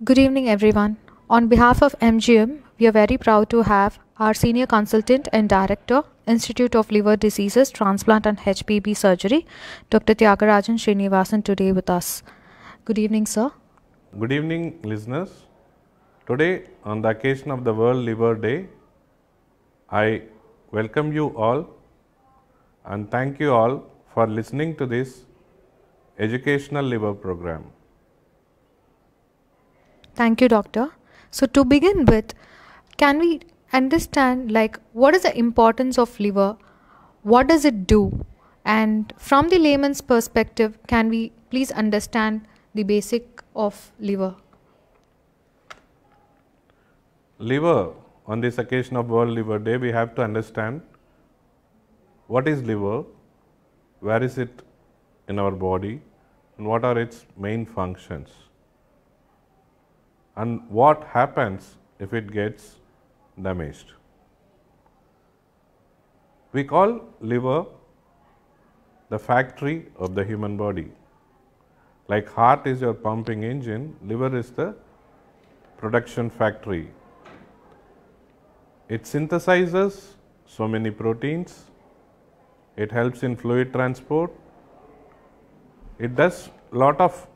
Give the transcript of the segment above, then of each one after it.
Good evening, everyone. On behalf of MGM, we are very proud to have our Senior Consultant and Director, Institute of Liver Diseases, Transplant and HPB Surgery, Dr. Tyagarajan Srinivasan, today with us. Good evening, sir. Good evening, listeners. Today, on the occasion of the World Liver Day, I welcome you all and thank you all for listening to this educational liver program. Thank you, Doctor. So, to begin with, can we understand what is the importance of liver? What does it do? And from the layman's perspective, can we please understand the basic of liver? Liver, on this occasion of World Liver Day, we have to understand what is liver, where is it in our body, and what are its main functions, and what happens if it gets damaged. We call liver the factory of the human body. Like heart is your pumping engine, liver is the production factory. It synthesizes so many proteins, it helps in fluid transport, it does a lot of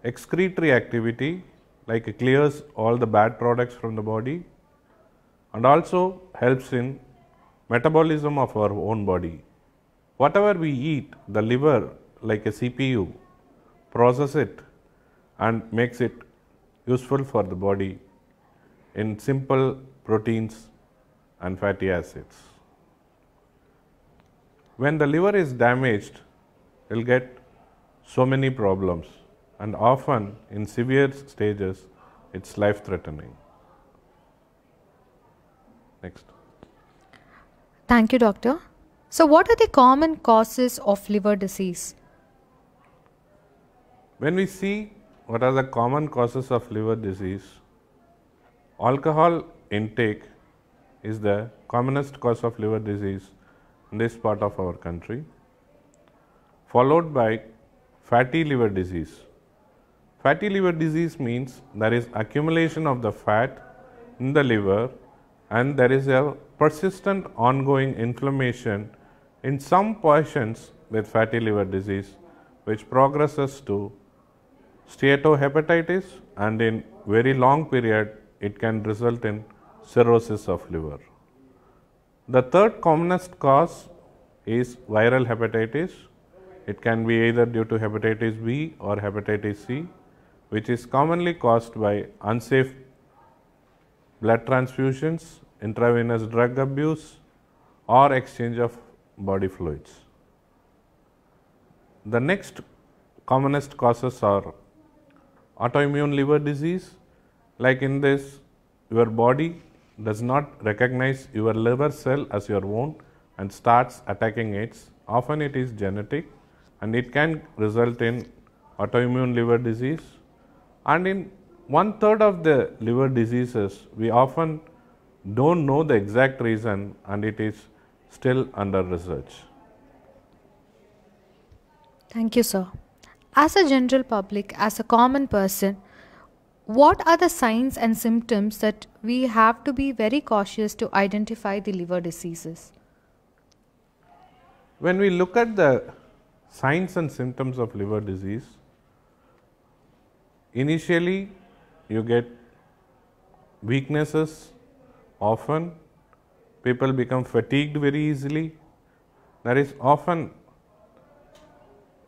excretory activity, like it clears all the bad products from the body, and also helps in metabolism of our own body. Whatever we eat, the liver, like a CPU, processes it and makes it useful for the body in simple proteins and fatty acids. When the liver is damaged, it will get so many problems, and often in severe stages it's life-threatening. Next. Thank you, Doctor. So, what are the common causes of liver disease? When we see what are the common causes of liver disease, alcohol intake is the commonest cause of liver disease in this part of our country, followed by fatty liver disease. Fatty liver disease means there is accumulation of the fat in the liver and there is a persistent ongoing inflammation in some patients with fatty liver disease, which progresses to steatohepatitis, and in very long period it can result in cirrhosis of liver. The third commonest cause is viral hepatitis. It can be either due to hepatitis B or hepatitis C, which is commonly caused by unsafe blood transfusions, intravenous drug abuse, or exchange of body fluids. The next commonest causes are autoimmune liver disease. Like in this, your body does not recognize your liver cell as your own and starts attacking it. Often it is genetic and it can result in autoimmune liver disease. And in 1/3 of the liver diseases, we often don't know the exact reason and it is still under research. Thank you, sir. As a general public, as a common person, what are the signs and symptoms that we have to be very cautious to identify the liver diseases? When we look at the signs and symptoms of liver disease, initially you get weaknesses, often people become fatigued very easily. There is often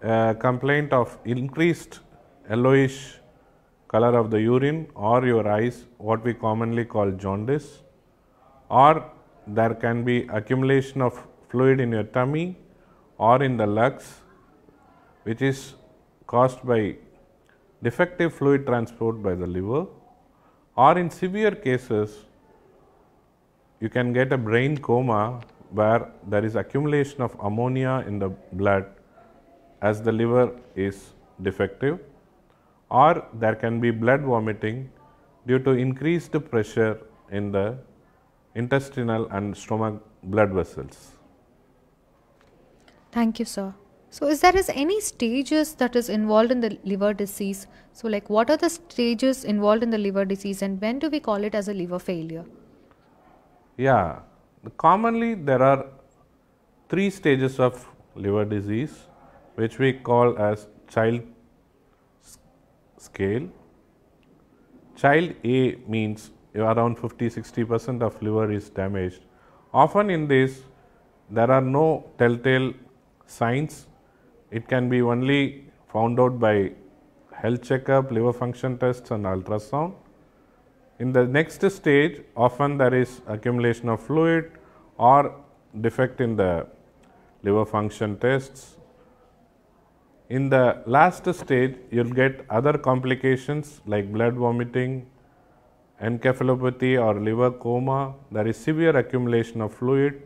a complaint of increased yellowish color of the urine or your eyes, what we commonly call jaundice, or there can be accumulation of fluid in your tummy or in the lungs, which is caused by defective fluid transport by the liver, or in severe cases you can get a brain coma where there is accumulation of ammonia in the blood as the liver is defective, or there can be blood vomiting due to increased pressure in the intestinal and stomach blood vessels. Thank you, sir. So is there is any stages that is involved in the liver disease? So like what are the stages involved in the liver disease and when do we call it as a liver failure? Yeah, commonly there are three stages of liver disease which we call as child scale. Child A means around 50-60% of liver is damaged. Often in this there are no telltale signs. It can be only found out by health checkup, liver function tests and ultrasound. In the next stage, often there is accumulation of fluid or defect in the liver function tests. In the last stage, you will get other complications like blood vomiting, encephalopathy or liver coma. There is severe accumulation of fluid.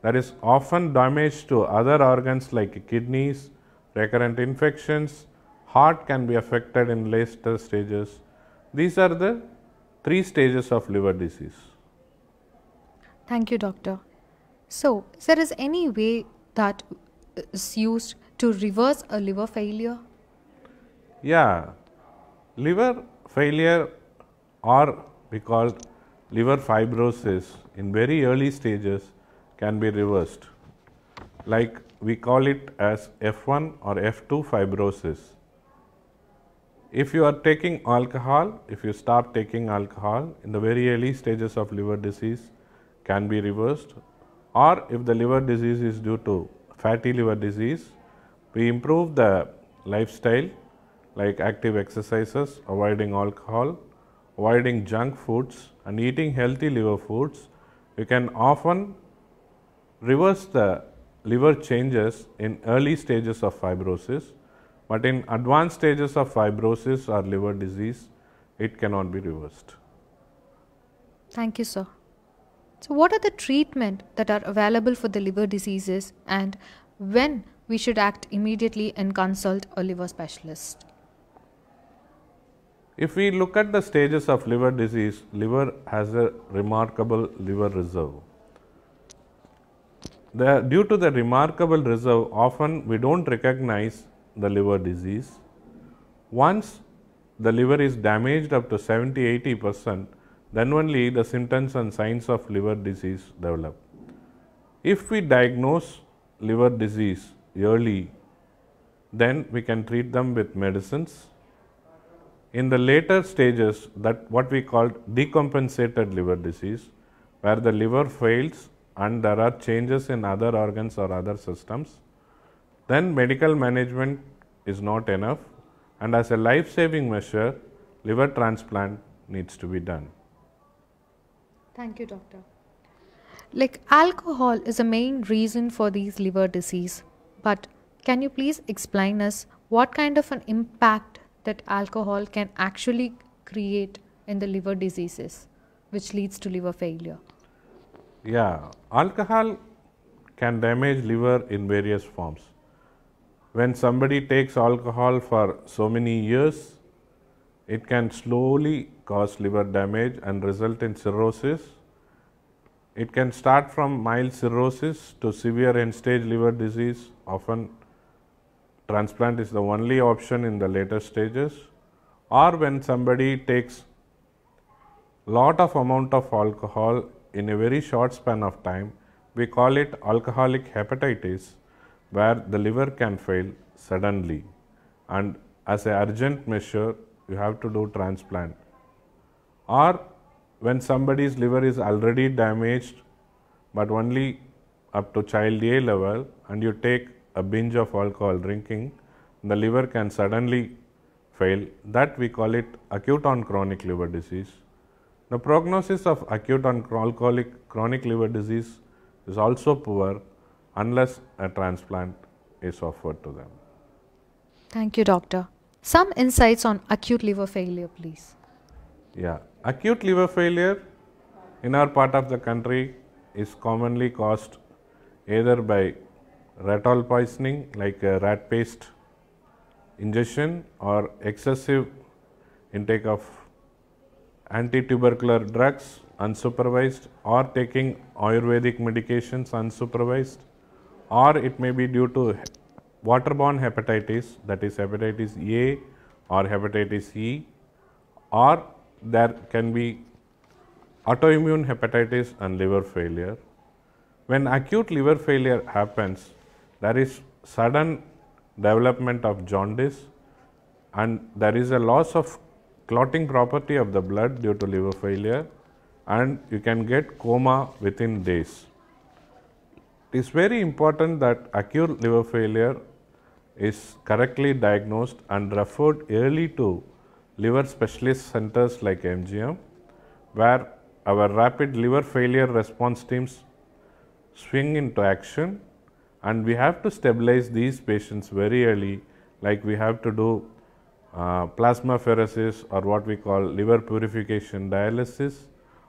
There is often damage to other organs like kidneys, recurrent infections, heart can be affected in later stages. These are the three stages of liver disease. Thank you, doctor. So, is there is any way that is used to reverse a liver failure? Yeah, liver failure or we call liver fibrosis in very early stages can be reversed. Like we call it as F1 or F2 fibrosis. If you are taking alcohol, if you stop taking alcohol in the very early stages of liver disease can be reversed, or if the liver disease is due to fatty liver disease, we improve the lifestyle like active exercises, avoiding alcohol, avoiding junk foods and eating healthy liver foods. We can often reverse the liver changes in early stages of fibrosis, but in advanced stages of fibrosis or liver disease, it cannot be reversed. Thank you, sir. So, what are the treatment that are available for the liver diseases and when we should act immediately and consult a liver specialist? If we look at the stages of liver disease, liver has a remarkable liver reserve. Due to the remarkable reserve, often we don't recognize the liver disease. Once the liver is damaged up to 70-80%, then only the symptoms and signs of liver disease develop. If we diagnose liver disease early, then we can treat them with medicines. In the later stages, that what we call decompensated liver disease, where the liver fails and there are changes in other organs or other systems, then medical management is not enough, and as a life-saving measure, liver transplant needs to be done. Thank you, doctor. Like alcohol is a main reason for these liver disease, but can you please explain us what kind of an impact that alcohol can actually create in the liver diseases which leads to liver failure? Yeah, alcohol can damage liver in various forms. When somebody takes alcohol for so many years, it can slowly cause liver damage and result in cirrhosis. It can start from mild cirrhosis to severe end-stage liver disease. Often transplant is the only option in the later stages. Or when somebody takes lot of amount of alcohol in a very short span of time, we call it alcoholic hepatitis, where the liver can fail suddenly, and as an urgent measure you have to do transplant. Or when somebody's liver is already damaged but only up to child A level and you take a binge of alcohol drinking, the liver can suddenly fail. That we call it acute on chronic liver disease. The prognosis of acute on chronic liver disease is also poor unless a transplant is offered to them. Thank you, doctor. Some insights on acute liver failure, please. Yeah, acute liver failure in our part of the country is commonly caused either by ratol poisoning like rat paste ingestion or excessive intake of anti-tubercular drugs unsupervised, or taking Ayurvedic medications unsupervised, or it may be due to waterborne hepatitis, that is hepatitis A or hepatitis E, or there can be autoimmune hepatitis and liver failure. When acute liver failure happens, there is sudden development of jaundice and there is a loss of clotting property of the blood due to liver failure, and you can get coma within days. It is very important that acute liver failure is correctly diagnosed and referred early to liver specialist centers like MGM, where our rapid liver failure response teams swing into action, and we have to stabilize these patients very early, like we have to do plasmapheresis or what we call liver purification dialysis,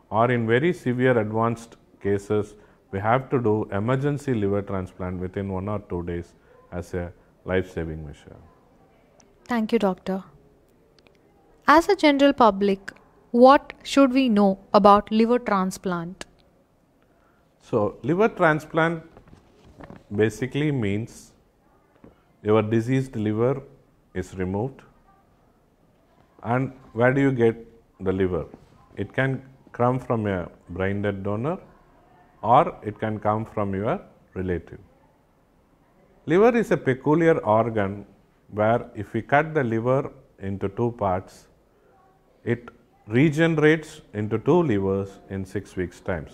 or in very severe advanced cases we have to do emergency liver transplant within 1 or 2 days as a life-saving measure. Thank you, doctor. As a general public, what should we know about liver transplant? So, liver transplant basically means your diseased liver is removed. And where do you get the liver? It can come from a brain dead donor or it can come from your relative. Liver is a peculiar organ where if we cut the liver into 2 parts, it regenerates into 2 livers in 6 weeks times.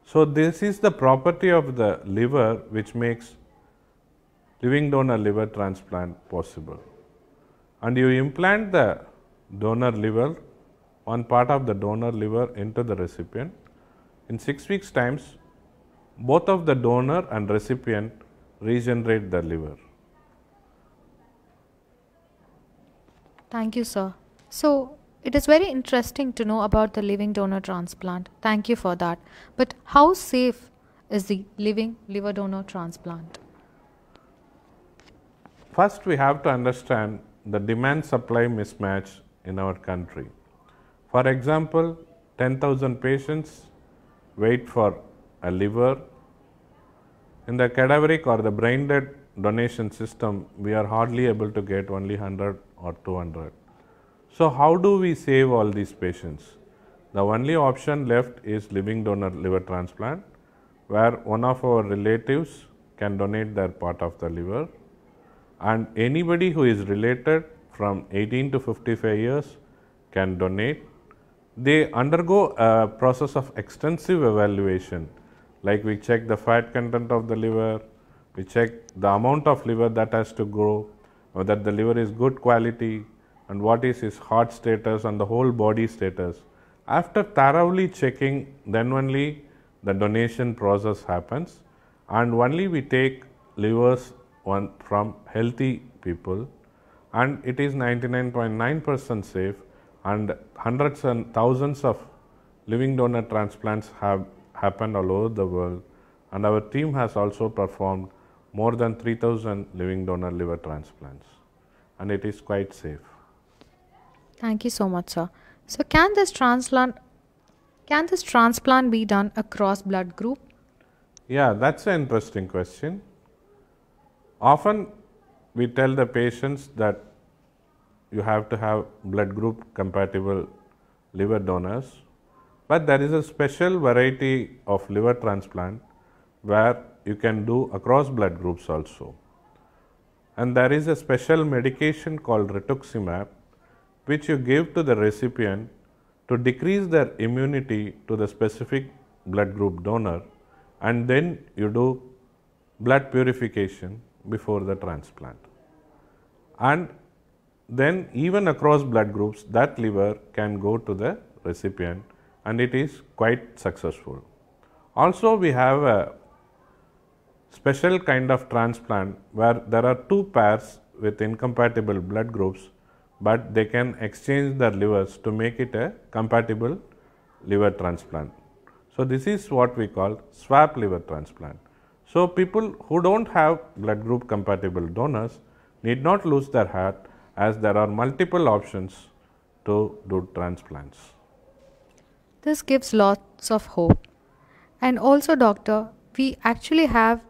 So, this is the property of the liver which makes living donor liver transplant possible. And you implant the donor liver, one part of the donor liver into the recipient. In 6 weeks times, both of the donor and recipient regenerate the liver. Thank you, sir. So, it is very interesting to know about the living donor transplant. Thank you for that. But how safe is the living liver donor transplant? First, we have to understand the demand-supply mismatch in our country. For example, 10,000 patients wait for a liver. In the cadaveric or the brain dead donation system, we are hardly able to get only 100 or 200. So, how do we save all these patients? The only option left is living donor liver transplant, where one of our relatives can donate their part of the liver, and anybody who is related from 18 to 55 years can donate. They undergo a process of extensive evaluation, like we check the fat content of the liver, we check the amount of liver that has to grow, whether the liver is good quality, and what is his heart status and the whole body status. After thoroughly checking, then only the donation process happens, and only we take livers from healthy people, and it is 99.9% safe, and hundreds and thousands of living donor transplants have happened all over the world, and our team has also performed more than 3,000 living donor liver transplants, and it is quite safe. Thank you so much, sir. So, can this transplant be done across blood group? Yeah, that's an interesting question. Often we tell the patients that you have to have blood group compatible liver donors, but there is a special variety of liver transplant where you can do across blood groups also. And there is a special medication called rituximab which you give to the recipient to decrease their immunity to the specific blood group donor, and then you do blood purification before the transplant. And then even across blood groups, that liver can go to the recipient, and it is quite successful. Also, we have a special kind of transplant where there are 2 pairs with incompatible blood groups, but they can exchange their livers to make it a compatible liver transplant. So, this is what we call swap liver transplant. So, people who don't have blood group compatible donors need not lose their heart, as there are multiple options to do transplants. This gives lots of hope. And also, doctor, we actually have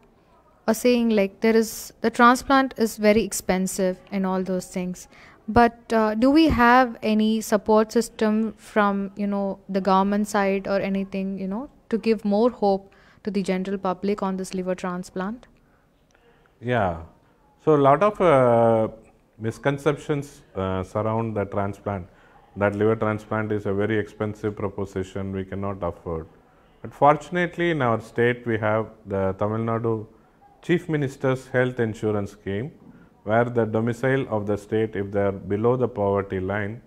are saying like the transplant is very expensive and all those things. But do we have any support system from the government side or anything to give more hope to the general public on this liver transplant? Yeah. So a lot of misconceptions surround the transplant. That liver transplant is a very expensive proposition we cannot afford. But fortunately, in our state, we have the Tamil Nadu Chief Minister's Health Insurance Scheme, where the domicile of the state, if they are below the poverty line,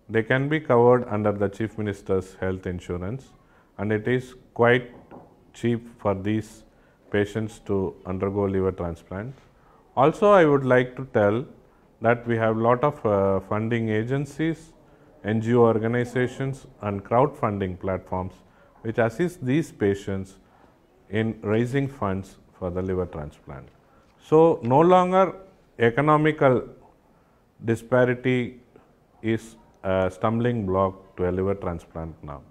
they can be covered under the Chief Minister's Health Insurance, and it is quite cheap for these patients to undergo liver transplant. Also, I would like to tell that we have lot of funding agencies, NGO organizations and crowdfunding platforms which assist these patients in raising funds for the liver transplant. So, no longer economical disparity is a stumbling block to a liver transplant now.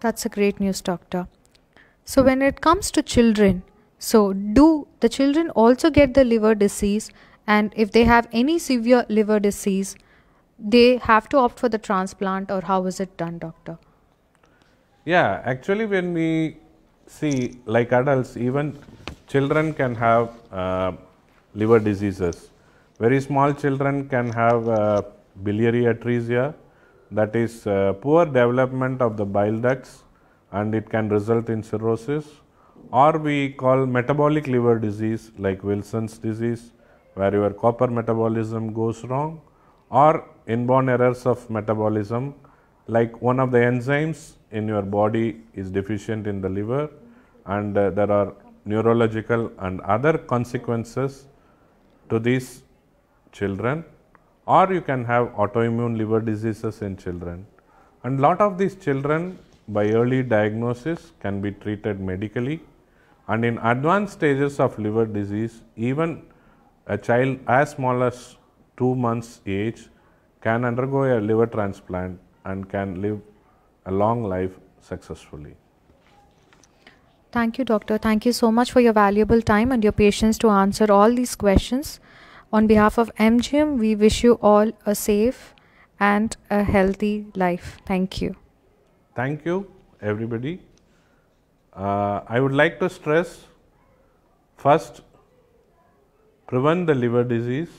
That's a great news, doctor. So when it comes to children, so do the children also get the liver disease, and if they have any severe liver disease, they have to opt for the transplant, or how is it done, doctor? Yeah, actually when we see like adults, even children can have liver diseases. Very small children can have biliary atresia, that is poor development of the bile ducts, and it can result in cirrhosis, or we call metabolic liver disease like Wilson's disease, where your copper metabolism goes wrong, or inborn errors of metabolism like one of the enzymes in your body is deficient in the liver, and there are neurological and other consequences to these children, or you can have autoimmune liver diseases in children. And lot of these children by early diagnosis can be treated medically, and in advanced stages of liver disease, even a child as small as 2 months age can undergo a liver transplant and can live a long life successfully. Thank you, doctor. Thank you so much for your valuable time and your patience to answer all these questions. On behalf of MGM, we wish you all a safe and a healthy life. Thank you. Thank you, everybody. I would like to stress, first, prevent the liver disease.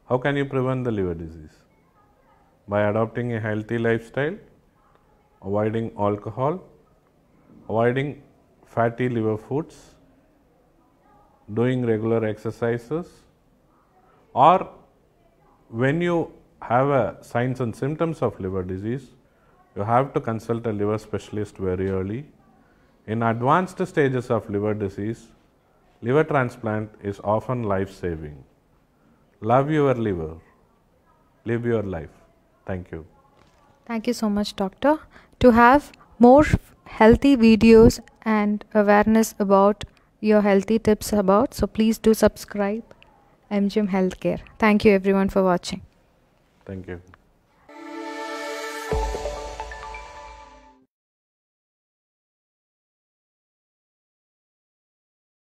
How can you prevent the liver disease? By adopting a healthy lifestyle, avoiding alcohol, avoiding fatty liver foods, doing regular exercises, or when you have signs and symptoms of liver disease, you have to consult a liver specialist very early. In advanced stages of liver disease, liver transplant is often life-saving. Love your liver. Live your life. Thank you. Thank you so much, doctor. To have more healthy videos and awareness about your healthy tips about, so please do subscribe MGM Healthcare. Thank you everyone for watching. Thank you.